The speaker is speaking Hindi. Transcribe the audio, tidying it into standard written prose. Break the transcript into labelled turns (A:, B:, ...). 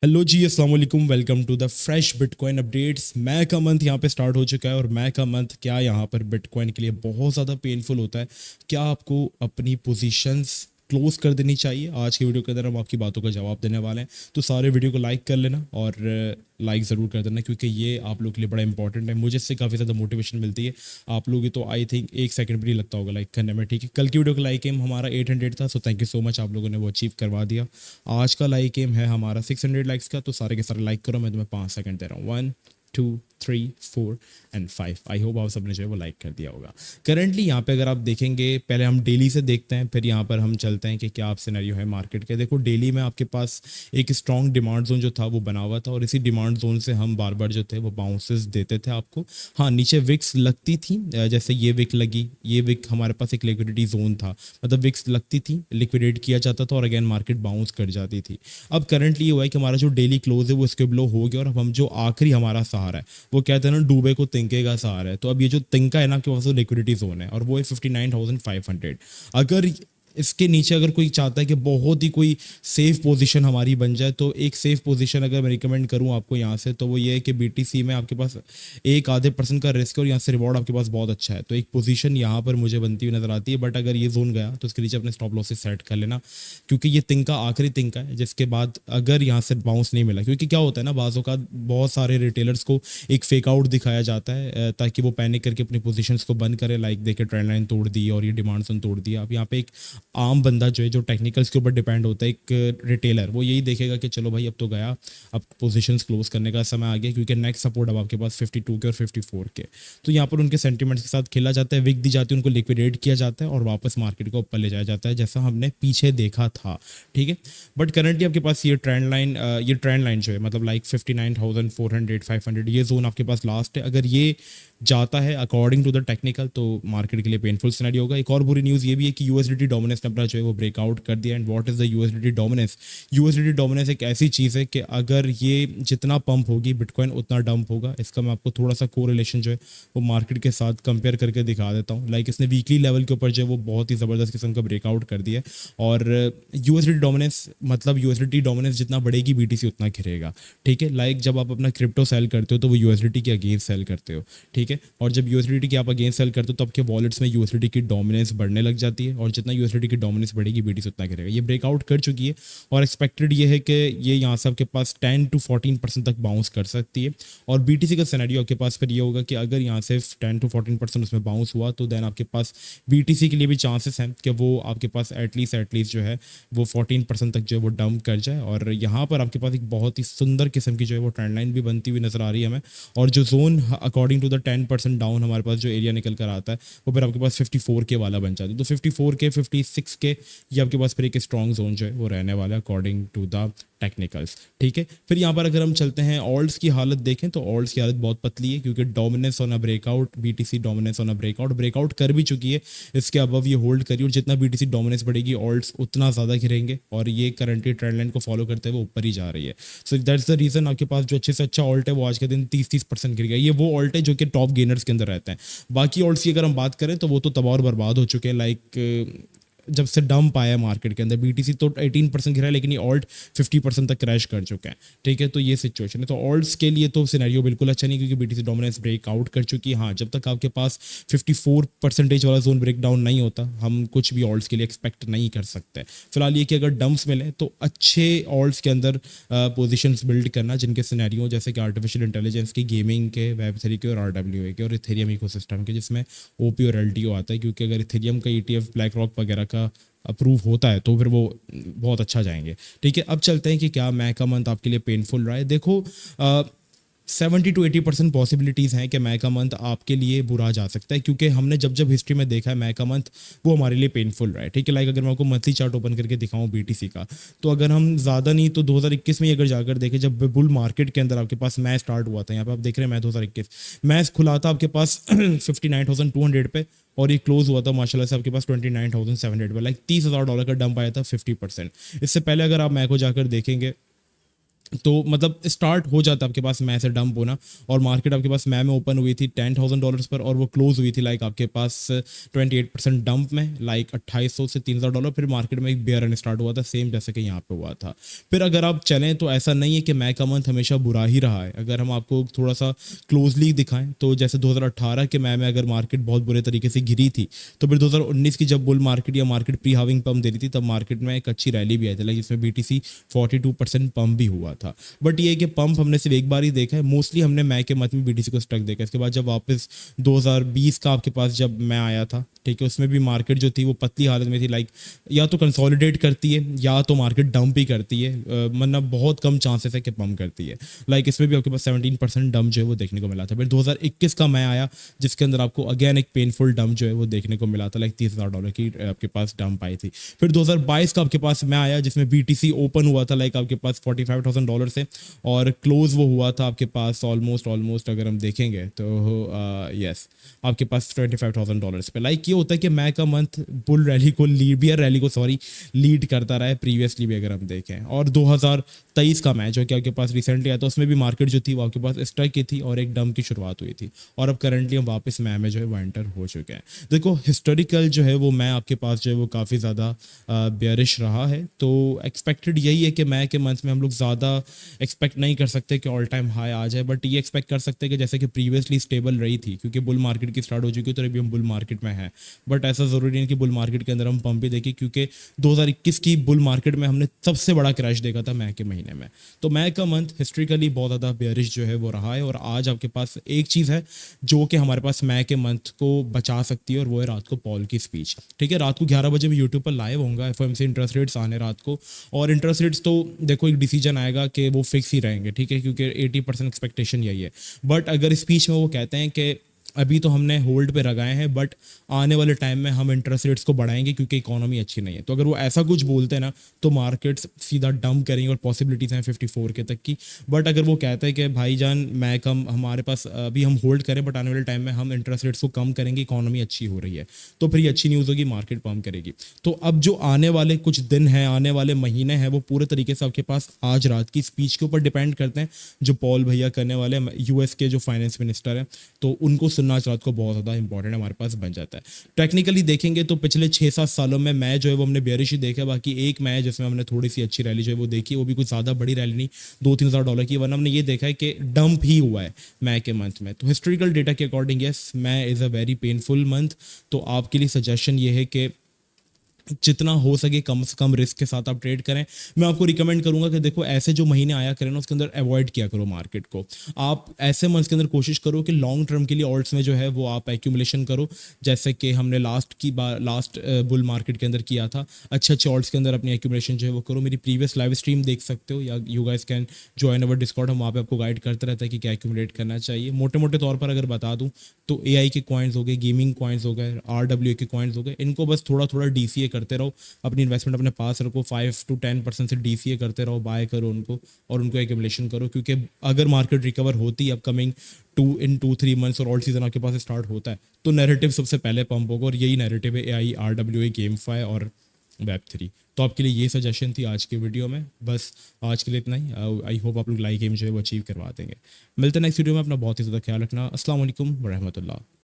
A: हेलो जी, अस्सलाम वालेकुम। Welcome to the fresh bitcoin updates. May का मंथ यहाँ पे स्टार्ट हो चुका है और मै का मंथ क्या यहाँ पर बिटकॉइन के लिए बहुत ज़्यादा पेनफुल होता है। क्या आपको अपनी पोजीशंस क्लोज कर देनी चाहिए? आज की वीडियो के अंदर हम आपकी बातों का जवाब देने वाले हैं। तो सारे वीडियो को लाइक कर लेना और लाइक ज़रूर कर देना, क्योंकि ये आप लोग के लिए बड़ा इंपॉर्टेंट है। मुझे इससे काफ़ी ज़्यादा मोटिवेशन मिलती है। आप लोग तो आई थिंक एक सेकंड भी नहीं लगता होगा लाइक करने में, ठीक है। कल की वीडियो का लाइक एम हमारा 800 था, so thank you so much, आप लोगों ने वो अचीव करवा दिया। आज का लाइक एम है हमारा 600 लाइक्स का, तो सारे के सारे लाइक करो। मैं तुम्हें 5 सेकंड दे रहा हूँ। 1 2 3 4 एंड 5। आई होप आप सबने जो है वो लाइक कर दिया होगा। करंटली यहाँ पे अगर आप देखेंगे, पहले हम डेली से देखते हैं, फिर यहाँ पर हम चलते हैं कि क्या आप सिनेरियो है मार्केट के। देखो, डेली में आपके पास एक स्ट्रॉन्ग डिमांड जोन जो था वो बना हुआ था, और इसी डिमांड जोन से हम बार बार जो थे वो बाउंसेस देते थे आपको। हाँ, नीचे विक्स लगती थी, जैसे ये विक लगी, ये विक हमारे पास एक लिक्विडिटी जोन था, मतलब विक्स लगती थी, लिक्विडेट किया जाता था और अगेन मार्केट बाउंस कर जाती थी। अब करंटली ये हुआ है कि हमारा जो डेली क्लोज है वो इसके बिलो हो गया, और अब हम जो आखिरी हमारा सहारा है, वो कहते हैं ना, डूबे को तिनके का सहारा है। तो अब ये जो तिनका है ना, आपके पास वो लिक्विडिटी जोन है और वो है 59,500। अगर इसके नीचे अगर कोई चाहता है कि बहुत ही कोई सेफ पोजीशन हमारी बन जाए, तो एक सेफ पोजीशन अगर मैं रिकमेंड करूं आपको यहाँ से, तो वो ये है कि बीटीसी में आपके पास एक आधे % का रिस्क है और यहाँ से रिवॉर्ड आपके पास बहुत अच्छा है। तो एक पोजीशन यहाँ पर मुझे बनती हुई नजर आती है। बट अगर ये जोन गया तो इसके नीचे अपने स्टॉप लॉसेस सेट कर लेना, क्योंकि ये तिनका आखिरी तिनका है, जिसके बाद अगर यहाँ से बाउंस नहीं मिला, क्योंकि क्या होता है ना, बाज़ों का बहुत सारे रिटेलर्स को एक फेक आउट दिखाया जाता है ताकि वो पैनिक करके अपनी पोजीशंस को बंद करे। लाइक देखे, ट्रेंड लाइन तोड़ दी और ये डिमांड जोन तोड़ दिया। अब यहाँ पे एक आम बंदा जो है, जो टेक्निकल्स के ऊपर डिपेंड होता है, एक रिटेलर, वो यही देखेगा कि चलो भाई अब तो गया, अब पोजीशंस क्लोज करने का समय आ गया, क्योंकि नेक्स्ट सपोर्ट अब आपके पास 52 के और 54 के। तो यहाँ पर उनके सेंटिमेंट्स के साथ खेला जाता है, विक दी जाती है, उनको लिक्विडेट किया जाता है और वापस मार्केट को ऊपर ले जाया जाता है, जैसा हमने पीछे देखा था, ठीक है। बट करंटली आपके पास ये ट्रेंड लाइन जो है, मतलब लाइक 59,400 500, ये जोन आपके पास लास्ट है। अगर ये जाता है अकॉर्डिंग टू द टेक्निकल, तो मार्केट के लिए पेनफुल सिनेरियो होगा। एक और बुरी न्यूज़ ये भी है कि यूएसडीटी डोमिनेंस ने अपना जो है वो ब्रेकआउट कर दिया। And what is the USDT dominance? USDT dominance एक ऐसी चीज़ है कि अगर ये जितना पंप होगी, बिटकॉइन उतना डंप होगा। इसका मैं आपको थोड़ा सा कोरिलेशन जो है वो मार्केट के साथ कंपेयर करके दिखा देता हूँ। लाइक इसने वीकली लेवल के ऊपर जो है वो बहुत ही ज़बरदस्त किस्म का ब्रेकआउट कर दिया है। और यूएसडीटी डोमिनेंस, मतलब यूएसडीटी डोमिनेंस जितना बढ़ेगी, बीटीसी उतना गिरेगा, ठीक है। लाइक जब आप अपना क्रिप्टो सेल करते हो तो वो यूएसडीटी के अगेंस्ट सेल करते हो, ठीक है। और जब यूएसडीटी की आप अगेंस्ट सेल करते हो तो आपके वॉलेट्स में यूएसडीटी की डोमिनेंस बढ़ने लग जाती है, और जितना यूएसडीटी की डोमिनेंस बढ़ेगी, बीटीसी उतना गिरेगा। ये ब्रेकआउट कर चुकी है और एक्सपेक्टेड ये है कि ये यहाँ से आपके पास 10 to 14% तक बाउंस कर सकती है। और बीटीसी का सिनेरियो आपके पास फिर ये होगा कि अगर यहाँ से 10 to 14% उसमें बाउंस हुआ, तो देन आपके पास बीटीसी के लिए भी चांसेस हैं कि वो आपके पास एटलीस्ट जो है वो 14% तक जो है वो डंप कर जाए। और यहाँ पर आपके पास एक बहुत ही सुंदर किस्म की जो है वो ट्रेंड लाइन भी बनती हुई नजर आ रही है हमें। और जो zone according to the 10% down हमारे पास जो एरिया निकल कर आता है, वो फिर आपके पास 54 के वाला बन जाता है। तो 54 के 56 के ये आपके पास फिर एक स्ट्रॉन्ग जोन जो है वो रहने वाला है अकॉर्डिंग टू द टेक्निकल्स, ठीक है। फिर यहाँ पर अगर हम चलते हैं ऑल्ट्स की हालत देखें, तो ऑल्ट्स की हालत बहुत पतली है, क्योंकि dominance on a breakout, BTC dominance on a breakout कर भी चुकी है। इसके अबव ये होल्ड करी, और जितना बीटीसी डोमिनेंस बढ़ेगी, ऑल्ट्स उतना ज़्यादा गिरेंगे, और ये करंटली ट्रेंड लाइन को फॉलो करते हुए ऊपर ही जा रही है। सो दैट्स द रीज़न आपके पास जो अच्छे से अच्छा ऑल्ट है वो आज के दिन 30% गिर गया। ये वो ऑल्ट है जो कि टॉप गेनर्स के अंदर रहते हैं। बाकी ऑल्ट्स की अगर हम बात करें तो वो तो तबाह और बर्बाद हो चुके हैं। लाइक जब से डंप आया मार्केट के अंदर, बीटीसी तो 18% गिरा है, लेकिन ये ऑल्ट 50% तक क्रैश कर चुका है, ठीक है। तो ये सिचुएशन है। तो ऑल्ट्स के लिए तो सिनेरियो बिल्कुल अच्छा नहीं, क्योंकि बीटीसी डोमिनेंस ब्रेक आउट कर चुकी है। हाँ, जब तक आपके पास 54% वाला जोन ब्रेक डाउन नहीं होता, हम कुछ भी ऑल्ट्स के लिए एक्सपेक्ट नहीं कर सकते। फिलहाल ये कि अगर डंप्स मिले तो अच्छे ऑल्ट्स के अंदर पोजिशंस बिल्ड करना, जिनके सिनेरियो जैसे कि आर्टिफिशियल इंटेलिजेंस की, गेमिंग के, वेब3 के और RWA के और इथेरियम इकोसिस्टम के, जिसमें ओपी और एलटीओ आता है। क्योंकि अगर इथेरियम का ETF ब्लैक रॉक वगैरह का अप्रूव होता है तो फिर वो बहुत अच्छा जाएंगे, ठीक है। अब चलते हैं कि क्या मै का मंथ आपके लिए पेनफुल रहा है। देखो, 70 to 80% पॉसिबिलिटीज़ हैं कि मै का मंथ आपके लिए बुरा जा सकता है, क्योंकि हमने जब जब हिस्ट्री में देखा है मै का मंथ वो हमारे लिए पेनफुल रहा है, ठीक है। लाइक अगर मैं आपको मंथली चार्ट ओपन करके दिखाऊं बीटीसी का, तो अगर हम ज़्यादा नहीं तो 2021 में अगर जाकर देखें, जब बुल मार्केट के अंदर आपके पास मै स्टार्ट हुआ था, यहाँ पे आप देख रहे हैं मै 2021 मैच खुला था आपके पास 59,200 पे, और ये क्लोज हुआ था माशाल्लाह से आपके पास 29,700 पे। लाइक $30,000 का डंप आया था 50%। इससे पहले अगर आप मै को जाकर देखेंगे तो मतलब स्टार्ट हो जाता है आपके पास मैं से डंप होना, और मार्केट आपके पास मैं में ओपन हुई थी $10,000 पर, और वो क्लोज हुई थी लाइक आपके पास 28% डंप में, लाइक 2800 से $3,000। फिर मार्केट में एक बेयर रन स्टार्ट हुआ था सेम जैसे कि यहाँ पे हुआ था। फिर अगर आप चलें तो ऐसा नहीं है कि मैं का मंथ हमेशा बुरा ही रहा है। अगर हम आपको थोड़ा सा क्लोजली दिखाएं तो जैसे 2018 के मैं में अगर मार्केट बहुत बुरे तरीके से गिरी थी, तो फिर 2019 की जब बुल मार्केट या मार्केट प्री हाविंग पम्प दे रही थी, तब मार्केट में एक अच्छी रैली भी आई थी, लाइक जिसमें BTC 42% पम्प भी हुआ था। बट ये है कि पंप हमने सिर्फ एक बार ही देखा है, मोस्टली हमने मैं के मत में BTC को स्टक देखा। इसके बाद जब वापस 2020 का आपके पास जब मैं आया था, ठीक है, उसमें भी मार्केट जो थी वो पतली हालत में थी, लाइक या तो कंसोलिडेट करती है या तो मार्केट डंप ही करती है, मतलब बहुत कम चांसेस है कि पंप करती है। लाइक इसमें भी आपके पास 17% डंप जो है वो देखने को मिला था। फिर 2021 का मैं आया जिसके अंदर आपको अगेन एक पेनफुल डंप जो है वो देखने को मिला था, लाइक $30,000 की आपके पास डंप आई थी। फिर 2022 का आपके पास मैं आया जिसमें BTC ओपन हुआ था लाइक आपके पास $45,000 से, और क्लोज वो हुआ था आपके पास ऑलमोस्ट अगर हम देखेंगे तो यस आपके पास $25,000 पे। लाइक ये होता है कि मैं का मंथ बुल रैली को बियर रैली को लीड करता रहा है प्रीवियसली भी अगर हम देखें। और 2023 का मैच जो कि आपके पास रिसेंटली आया था, उसमें भी मार्केट जो थी वो आपके पास स्ट्राइक की थी और एक डंप की शुरुआत हुई थी, और अब करंटली हम वापस मैं में जो है वो एंटर हो चुके हैं। देखो हिस्टोरिकल जो है वो मैं आपके पास जो है वो काफ़ी ज़्यादा बेयरिश रहा है, तो एक्सपेक्टेड यही है कि मैं के मंथ में हम लोग ज़्यादा एक्सपेक्ट नहीं कर सकते कि ऑल टाइम हाई आ जाए, बट ये एक्सपेक्ट कर सकते हैं कि जैसे कि प्रीवियसली स्टेबल रही थी, क्योंकि बुल मार्केट की स्टार्ट हो चुकी है तो अभी हम बुल मार्केट में हैं। बट ऐसा ज़रूरी नहीं कि बुल मार्केट के अंदर हम पंप भी देखें, क्योंकि 2021 की बुल मार्केट में हमने सबसे बड़ा क्रैश देखा था मैं के महीने में। तो मैं का मंथ हिस्ट्रिकली बहुत ज़्यादा बेयरिश जो है वो रहा है, और आज आपके पास एक चीज़ है जो कि हमारे पास मैं के मंथ को बचा सकती है, और वो है रात को पॉल की स्पीच। ठीक है, रात को 11 बजे मैं यूट्यूब पर लाइव होऊंगा, FOMC इंटरेस्ट रेट्स आने रात को, और इंटरेस्ट रेट्स तो देखो एक डिसीजन आएगा कि वो फिक्स ही रहेंगे, ठीक है, क्योंकि 80% एक्सपेक्टेशन यही है। बट अगर स्पीच में वो कहते हैं कि अभी तो हमने होल्ड पे लगाए हैं बट आने वाले टाइम में हम इंटरेस्ट रेट्स को बढ़ाएंगे क्योंकि इकोनॉमी अच्छी नहीं है, तो अगर वो ऐसा कुछ बोलते हैं ना तो मार्केट्स सीधा डंप करेंगे, और पॉसिबिलिटीज़ हैं 54 के तक की। बट अगर वो कहता है कि भाईजान मैं कम हमारे पास अभी हम होल्ड करें बट आने वाले टाइम में हम इंटरेस्ट रेट्स को कम करेंगे, इकोनॉमी अच्छी हो रही है, तो फिर ये अच्छी न्यूज़ होगी, मार्केट पम्प करेगी। तो अब जो आने वाले कुछ दिन हैं, आने वाले महीने हैं, वो पूरे तरीके से आपके पास आज रात की स्पीच के ऊपर डिपेंड करते हैं, जो पॉल भैया करने वाले हैं, US के जो फाइनेंस मिनिस्टर हैं, तो उनको सुनना आज रात को बहुत ज़्यादा इंपॉर्टेंट हमारे पास बन जाता है। टेक्निकली देखेंगे तो पिछले 6-7 सालों में मैच जो है वो हमने बेयरिश ही देखा, बाकी एक मैच जिसमें हमने थोड़ी सी अच्छी रैली जो है वो देखी, वो भी कुछ ज़्यादा बड़ी रैली नहीं, $2-3 की, वरना हमने ये देखा है कि डंप ही हुआ है मैं के मंथ में। तो हिस्टोरिकल डेटा के अकॉर्डिंग यस मैं is a very painful month. तो आपके लिए सजेशन ये है कि जितना हो सके कम से कम रिस्क के साथ आप ट्रेड करें। मैं आपको रिकमेंड करूंगा कि देखो ऐसे जो महीने आया करें ना उसके अंदर अवॉइड किया करो मार्केट को। आप ऐसे मंथ्स के अंदर कोशिश करो कि लॉन्ग टर्म के लिए ऑल्ट्स में जो है वो आप एक्यूमुलेशन करो, जैसे कि हमने लास्ट बुल मार्केट के अंदर किया था। अच्छे अच्छे ऑल्ट्स के अंदर अपनी एक्यूमुलेशन जो है वो करो। मेरी प्रीवियस लाइव स्ट्रीम देख सकते हो, या you guys can join our Discord, हम वहाँ पे आपको गाइड करते रहता है कि क्या एक्यूमुलेट करना चाहिए। मोटे मोटे तौर पर अगर बता दूँ तो AI के कॉइन्स हो गए, गेमिंग कॉइन्स हो गए, RWA के कॉइन्स हो गए, इनको बस थोड़ा थोड़ा DCA करते रहो, अपनी इन्वेस्टमेंट अपने पास रखो, 5 to 10% से DCA करते रहो, बाय करो उनको और उनको एक्यूमुलेशन करो, क्योंकि अगर मार्केट रिकवर होती है अपकमिंग 2-3 मंथ्स और ऑल सीजन आपके पास स्टार्ट होता है, तो नैरेटिव सबसे पहले पंप होगा, और यही नैरेटिव है AI, RWA, GameFi और Web3। तो आपके लिए ये सजेशन थी आज के वीडियो में। बस आज के लिए इतना ही। आई होप आप लोग लाइक एम जो है वो अचीव करवा देंगे। मिलते हैं नेक्स्ट वीडियो में। अपना बहुत ही ज़्यादा ख्याल रखना। अस्सलाम वालेकुम व रहमतुल्लाह।